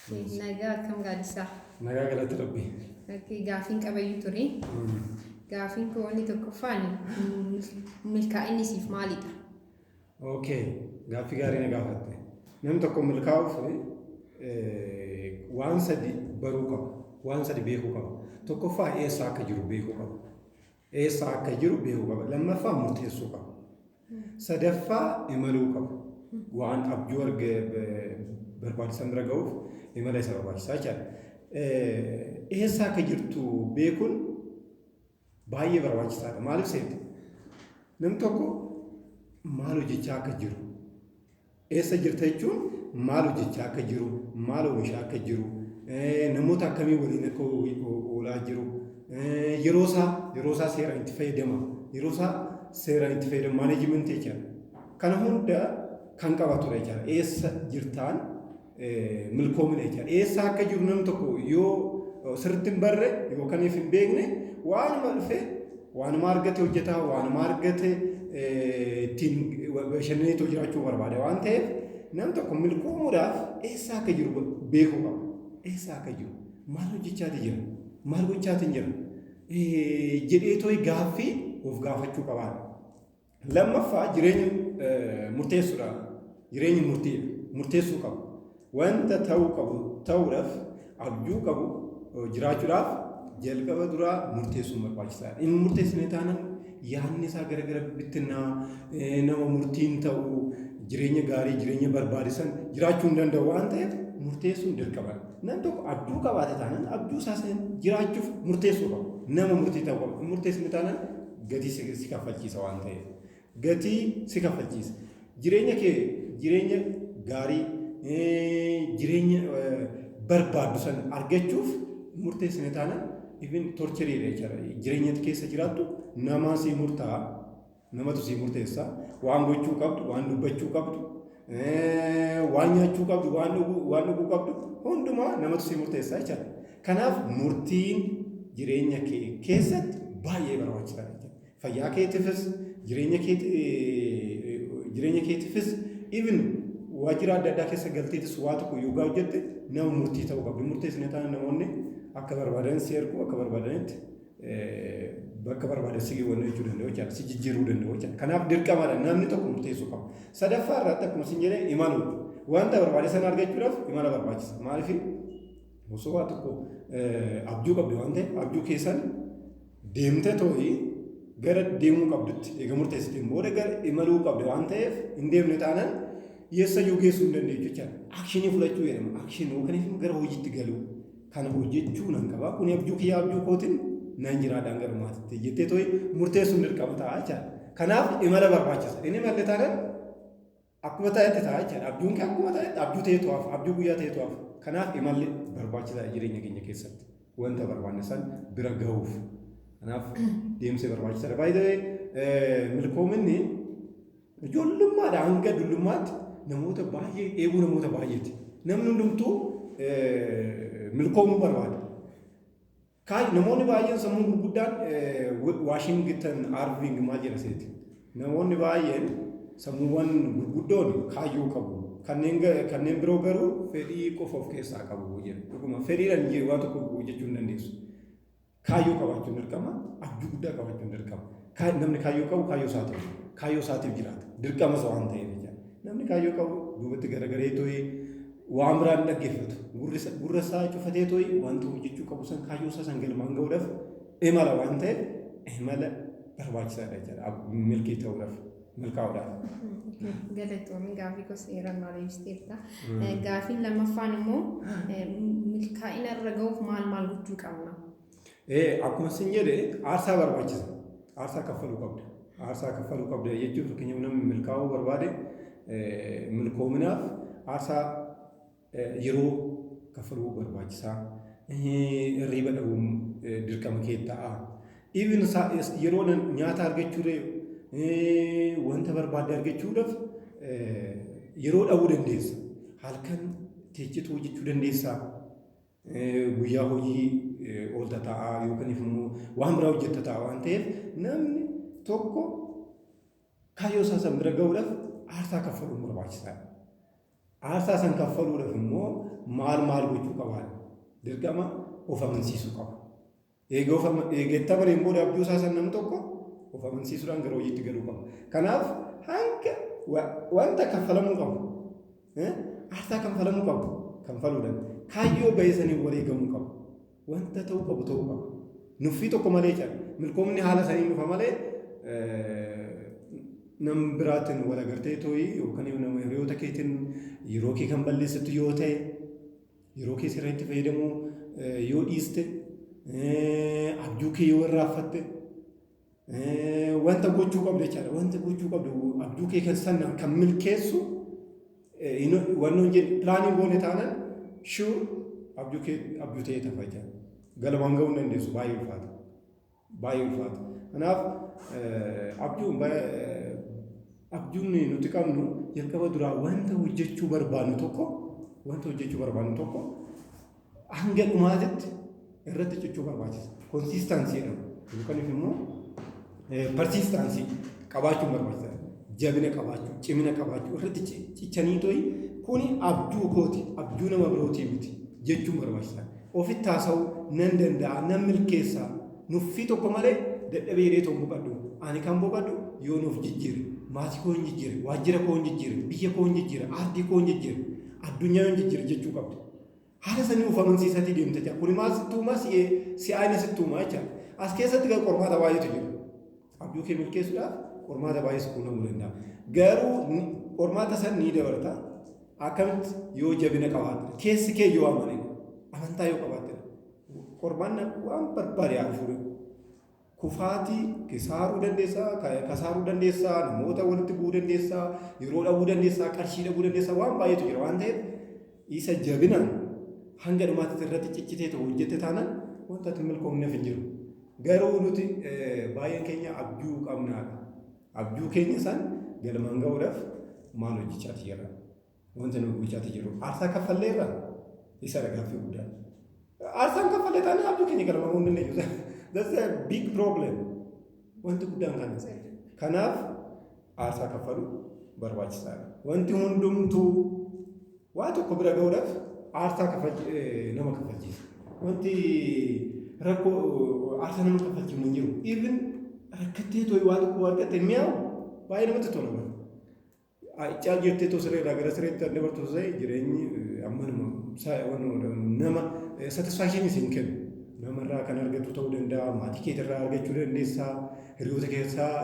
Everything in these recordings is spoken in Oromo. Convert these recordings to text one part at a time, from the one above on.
Nagaa akkam gaaddisaa? Nagaa galatti rabbi. Gaafiin qabayyuu ture. Gaafiin kun wanni tokkoffaan milkaa'inni siif maalidha? Okay, gaaffii gaarii na gaafatte. Namni tokko milkaa'uuf waan sadi baruu qaba. Waan sadi beekuu qaba. Tokkoffaa eessa akka jiru beekuu qaba. Eessa akka jiru beekuu qaba. Lammaffaa murteessuu qaba. Sadaffaa imaluu qaba. Waan abjuu argee barbaachisan bira ga'uuf imala isa barbaachisaa jechaadha. Eessa akka jirtu beekuun baay'ee barbaachisaadha. Maaliif seete? Namni tokko maal hojjechaa akka jiru, eessa jirta jechuun maal hojjechaa akka jiru, maal oomishaa akka jiru, namoota akkamii waliin akka oolaa jiru, yeroo isaa seeraan itti fayyadama, maaneejimentii jechaadha. Kana hunda kan qabatudha jechaadha. Eessa jirtaan milkoomina jechaadha. Eessa akka jiru namni tokko yoo sirriitti hin barre yookaan hin beekne waanuma dhufee waanuma argate hojjetaa, waanuma argate ittiin bashannanee jiraachuu barbaada waan ta'eef namni tokko milkoomuudhaaf eessa akka jiru beekuu qaba. Eessa akka jiru, maal hojjechaati jira, maal gochaati jira jedhee gaaffii of gaafachuu qabaadha. Lammaffaa jireenya murteessuudhaaf jireenya murteessuu qabu. Wanta ta'uudhaaf abjuu qabu jiraachuudhaaf jalqaba duraa murteessuun barbaachisaadha. Inni murteessine taanaan yaadni isaa gara bittinnaa nama murtiin ta'u jireenya gaarii jireenya barbaachisan jiraachuu hin danda'u waan ta'eef murteessuun dirqama. Namni tokko abjuu qabaate taanaan abjuu isaa jiraachuuf murteessuu qaba. Nama murtii ta'uu qaba. Murteessine taanaan gatii si kaffalchiisa waan ta'eef. Gatii si kaffalchiisa. Jireenya gaarii jireenya barbaaddu san argachuuf murteessine taanaan even torcheriidha jechuudha. Jireenya keessa jiraattu nama si murtaa'a, namatu si murteessa. Waan gochuu qabdu, waan dubbachuu qabdu, waan nyaachuu qabdu, waan dhuguu qabdu hundumaa namatu si murteessa jechuudha. Kanaaf murtiin jireenya kee keessatti baay'ee barbaachisaadha jechuudha. Fayyaa keetiifis, jireenya keetiifis even waajjira adda addaa keessa galteetis waa tokko yoo hojjette nama murtii ta'uu qabdu. Murteessine taanaan namoonni akka barbaadan si ergu akka barbaadanitti bakka barbaadan si geewwannoo jechuu danda'u jechuudha. Si jijjiiruu danda'u jechuudha. Kanaaf dirqamadha namni tokko murteessuu qaba. Sadaffaa irratti akkuma isin jedhee imaluu. Wanta barbaade sana argachuudhaaf imala barbaachisa. Maaliif osoo waa tokko abjuu qabdu waan ta'eef abjuu keessan deemtee too'ii gara deemuu qabdutti eega murteessiteen booda gara imaluu qabdu waan ta'eef hin deemne taanaan eessayyuu geessuu hin dandeenyu jechuudha. Akshinii fudhachuu jedhama. Akshinii yookaan gara hojiitti galuu. Kana hojjechuu nan qaba. Kun abjuu kiyyaa abjuu kootiin nan jiraadhaan gara maatiitti jettee too'i murteessuun dirqama ta'a jechuudha. Kanaaf imala barbaachisa. Inni malle taanaan akkuma ta'etti ta'a jechuudha. Abjuun kee akkuma ta'etti abjuu ta'ee to'aaf, abjuu guyyaa ta'ee to'aaf. Kanaaf imalli barbaachisaadha jireenya keenya keessatti. Wanta barbaanne san bira gahuuf. Kanaaf deemsee barbaachisaadha. Baay'ee milkoominni ijoollummaadhaa hanga dullummaatti namoota baay'ee eeguu namoota baay'eeti. Namni hundumtuu milkoomuu barbaada. Namoonni baay'een sammuu gurguddaan Waashingtan Irving maal jedha seeti. Namoonni baay'een sammuuwwan gurguddoon kaayyoo qabu. Kanneen biroo garuu fedhii qofa of keessaa qabu jedha. Dhuguma fedhiidhaan waan tokko hojjechuu hin dandeessu. Kaayyoo qabaachuun dirqama, abjuu guddaa qabaachuun dirqama. Namni kaayyoo qabu kaayyoo isaatiif jiraata. Dirqamas waan ta'eef jechuudha. Namni kaayyoo qabu duubatti garagaree too'ee waan biraan dhaggeeffatu. Gurra isaa cufatee too'i wanta hojjechuu qabu san kaayyoo isaa san galmaan ga'uudhaaf imala waan ta'eef imala barbaachisaadha jechuudha. Milkii ta'uudhaaf, milkaa'uudhaaf. Galatoomii gaafii gosa dheeraa maal ibsiteetta. Gaafiin lammaffaan immoo milkaa'ina irra ga'uuf maal gochuu qabna? Akkuma isin jedhe aarsaa barbaachisa. Aarsaa kaffaluu qabda. Aarsaa kaffaluu qabda jechuun fakkeenyaaf namni milkaa'uu barbaade milkoominaaf aarsaa yeroo kaffaluu barbaachisaa. Hirriba dhabuun dirqama kee ta'a. Even yeroo nyaata argachuu wanta barbaadde argachuudhaaf yeroo dhabuu dandeessa. Halkan teechituu hojjechuu dandeessaa. Guyyaa hojii oolta ta'a yookaan immoo waan biraa hojjetta ta'a waan ta'eef namni tokko kaayyoo isaa san bira ga'uudhaaf aarsaa kaffaluun barbaachisaadha. Aarsaa san kaffaluudhaaf immoo maal gochuu qabaa? Dirqama of amansiisuu qaba. Eegeetta maleen booda abjuu isaa san namni tokko of amansiisuudhaan gara hojiitti galuu qaba. Kanaaf hanga wanta kaffalamuu qabu. Aarsaa kaffalamuu qabu. Kanfaluudhaan kaayyoo bahee saniin wareegamuu qabu. Wanta ta'uu qabu ta'uu qaba. Nuffii tokko malee jira. Milkoomni haala saniin dhufa malee nam biraatiin wal agartee tooyi yookaan nama hiriyoota keetiin yeroo kee kan balleessitu yoo ta'e yeroo kee sirriitti fayyadamuu yoo dhiiste abjuu kee yoo irraanfatte wanta gochuu qabdu jechaadha. Wanta gochuu qabdu abjuu kee kan milkeessu wannoon jedhe pilaanii goone taanaan shuu abjuu ta'ee tafa jechaadha. Galmaan ga'uu hin dandeessu baay'ee ulfaata. Baay'ee ulfaata. Kanaaf abjuun nuti qabnu jalqaba duraa wanta hojjechuu barbaannu tokko hanga dhumaatitti irratti cichuu barbaachisa. Konsiistaansii jedhama. Yookaan immoo persistaansii qabaachuun barbaachisa. Jabina qabaachuu, cimina qabaachuu irratti cichanii tooyi kuni abjuu kooti, abjuu nama birootii miti jechuun barbaachisa. Ofitti haasa'uu nan danda'a, nan milkeessaa. Nuffii tokko malee dadhabee jedhee tokko boqadhu. Ani kan boqadhu yoo nuuf jijjiire, maatii koo hin jijjiire, waajjira koo hin jijjiire, biyya koo hin jijjiire, aardii koo hin jijjiire, addunyaa hin jijjiire jechuu qabdu. Haala sanii of amansiisatii deemte jira. Kuni maal sittuuma si'aayina sittuuma jecha. As keessatti kan qormaata baay'eetu jira. Abjuu kee milkeessuudhaaf qormaata baay'ee quunnamuu danda'a. Garuu qormaata san ni dabarta. Akkamitti yoo jabina qabaatte, keessi kee yoo amane, amantaa yoo qabaatte, qormaanni waan barbaade haa fuudhu. Kufaatii kisaaruu dandeessaa, namoota walitti bu'uu dandeessaa, yeroo dhabuu dandeessaa, qarshii dhabuu dandeessaa waan baay'eetu jira waan ta'eef isa jabinaan hanga dhumaatti irratti ciccitee ta'u hojjette taanaan wanta ati milkoomneef hin jiru. Garuu nuti baay'een keenya abjuu qabnaadha. Abjuu keenya san galmaan ga'uudhaaf maal hojjechaati jira? Wanta nu hojjechaati jiru. Aarsaa kaffalleerra isa gaaffii guddaa. Aarsaan kaffallee taanaan abjuu keenya galmaan ga'uu hin dandeenyu. That's a big problem. Wanti guddaan kana. Kanaaf aarsaa kaffaluu barbaachisaadha. Wanti hundumtuu waa tokko bira ga'uudhaaf aarsaa nama kaffalchiisa. Wanti rakkoo aarsaa nama kaffalchiisu hin jiru. Even rakkattee tooyi waa tokko argatte mi'aawu baay'ee namatti tola. Icaa jirtee too sireerraa gara sireetti adda bartuu ta'e jireenyi nama satisfaakshinii siin kennu. Namarraa kan argatu ta'uu danda'a, maatii keetirraa argachuu dandeessaa, hiriyoota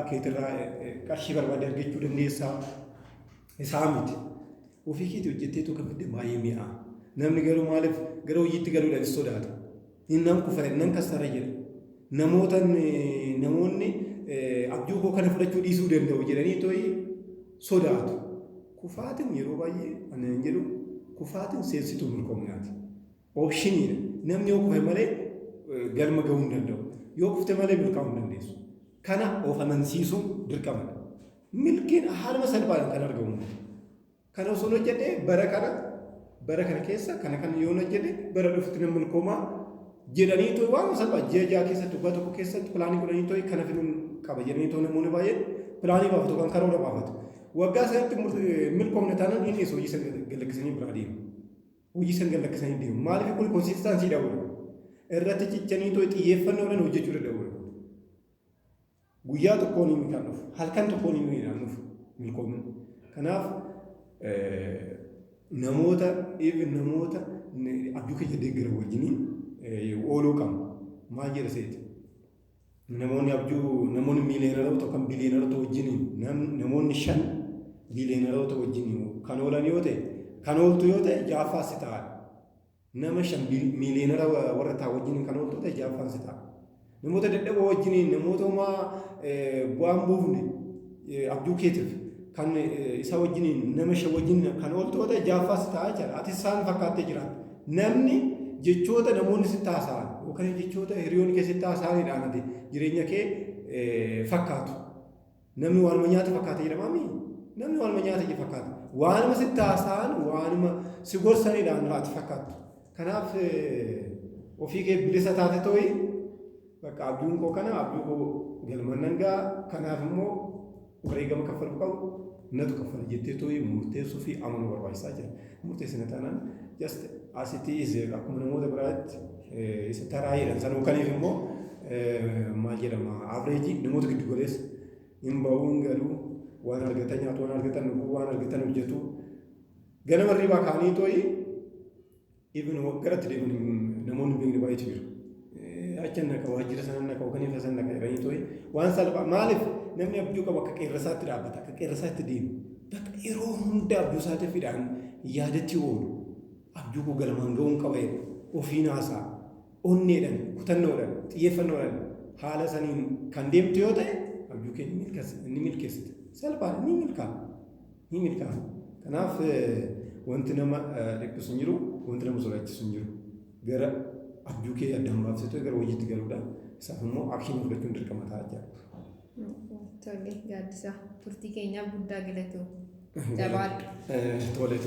keetirraa qarshii barbaade argachuu dandeessaa. Isaa miti. Ofii keetii hojjettee tokko fidde baay'ee mi'aa. Namni garuu maaliif gara hojiitti galuudhaaf sodaata. Innaan kufare, innaan kassara jedha. Namoonni abjuu koo kana fudhachuu dhiisuu danda'u jedhanii tooyi sodaatu. Kufaatiin yeroo baay'ee ani hin jedhu kufaatiin seensituu milkoomnaati. Oopshiniidha. Namni yoo kufe malee galma ga'uu hin danda'u. Yoo kufte malee milkaa'uu hin dandeessu. Kana of amansiisuun dirqamadha. Milkiin haaluma salphaadhaan kan argamu. Kana osoo hojjedhee bara kana keessa kana yoo hojjedhe bara dhufutti nama milkoomaa jedhanii tooyi waan salphaa ji'a keessatti waggaa tokko keessatti pilaanii godhanii tooyi kana fiduun qaba jedhanii tooyi namoonni baay'een pilaanii baafatu kan karoora baafatu. Waggaa sanatti milkoomne taanaan inni hojii san gallakkisanii biraa deemu. Hojii san gallakkisanii deemu. Maaliif kun konsiistaansii dhabuudha. Irratti cichanii tooyi xiyyeeffannoodhaan hojjechuu danda'uudha. Guyyaa tokkoon hin kan dhufu, halkan tokkoon hin dhufu milkoomne. Kanaaf namoota abjuu keenya deeggara wajjiniin ooluu qabna. Maal jedha seeti? Namoonni miiliyoonarota yookaan biliyoonarota wajjiniin namoonni 5 biliyoonarota wajjiniin kan oolan yoo ta'e kan ooltu yoo ta'e jaaffaa si ta'a. Nama 5 miiliyoonara warra ta'a wajjiniin kan ooltu ta'e jaaffaan si ta'a. Namoota dadhaboo wajjiniin namoota homaa bu'aan buufne abjuu keetiif kan isa wajjiniin nama 5 wajjiniin kan ooltu ta'e jaaffaa si ta'a jechuudha. Ati isaan fakkaattee jiraata. Namni jechoota namoonni sitti haasa'an yookaan jechoota hiriyoonni keessatti haasa'anidhaan ati jireenya kee fakkaatu. Namni waanuma nyaata fakkaata jedhamaami. Namni waanuma nyaata fakkaata. Waanuma sitti haasa'an waanuma si gorsanidhaan ati fakkaattu. Kanaaf ofii kee bilisa taate tooyi bakka abjuun koo kana abjuu koo galmaan nan ga'a. Kanaaf immoo wareegama kaffaluu qabu. natu kaffala jettee tooyi murteessuu fi amanuu barbaachisaa jira. Murteessina taanaan just asitti akkuma namoota biraatti isa taraa jedhan sanuu kaniif immoo maal jedhama averejii namoota giddu galeessa hin ba'uun galuu waan argatan nyaatu waan argatan dhuguu waan argatan hojjetu ganama ribaa kaanii tooyi even garatti deeman namoonni beekni baay'eetu jiru. Achan naka waajjira sanan naka hoogganee fasan naka iranii tooyi waan salphaa maaliif namni abjuu qabu akka qeerrasaatti dhaabbata akka qeerrasaatti deemu bakka yeroo hunda abjuu isaatiif fidhaan yaadatti oolu abjuu koo galmaan ga'uun qaba ofiin haasaa onneedhaan kutannoodhaan xiyyeeffannoodhaan haala saniin kan deemtu yoo ta'e abjuu keenya ni milkeessite salphaan ni milkaa'a. Kanaaf wanti nama dhiphisu hin jiru wanti nama sodaachisu hin jiru gara abjuu kee addaan baafsitee gara hojiitti galuudhaan isaaf immoo akshinii fudhachuun dirqama ta'a jira. Tole gaaddisa turtii keenyaaf guddaa galatu jabaadhu. Tole.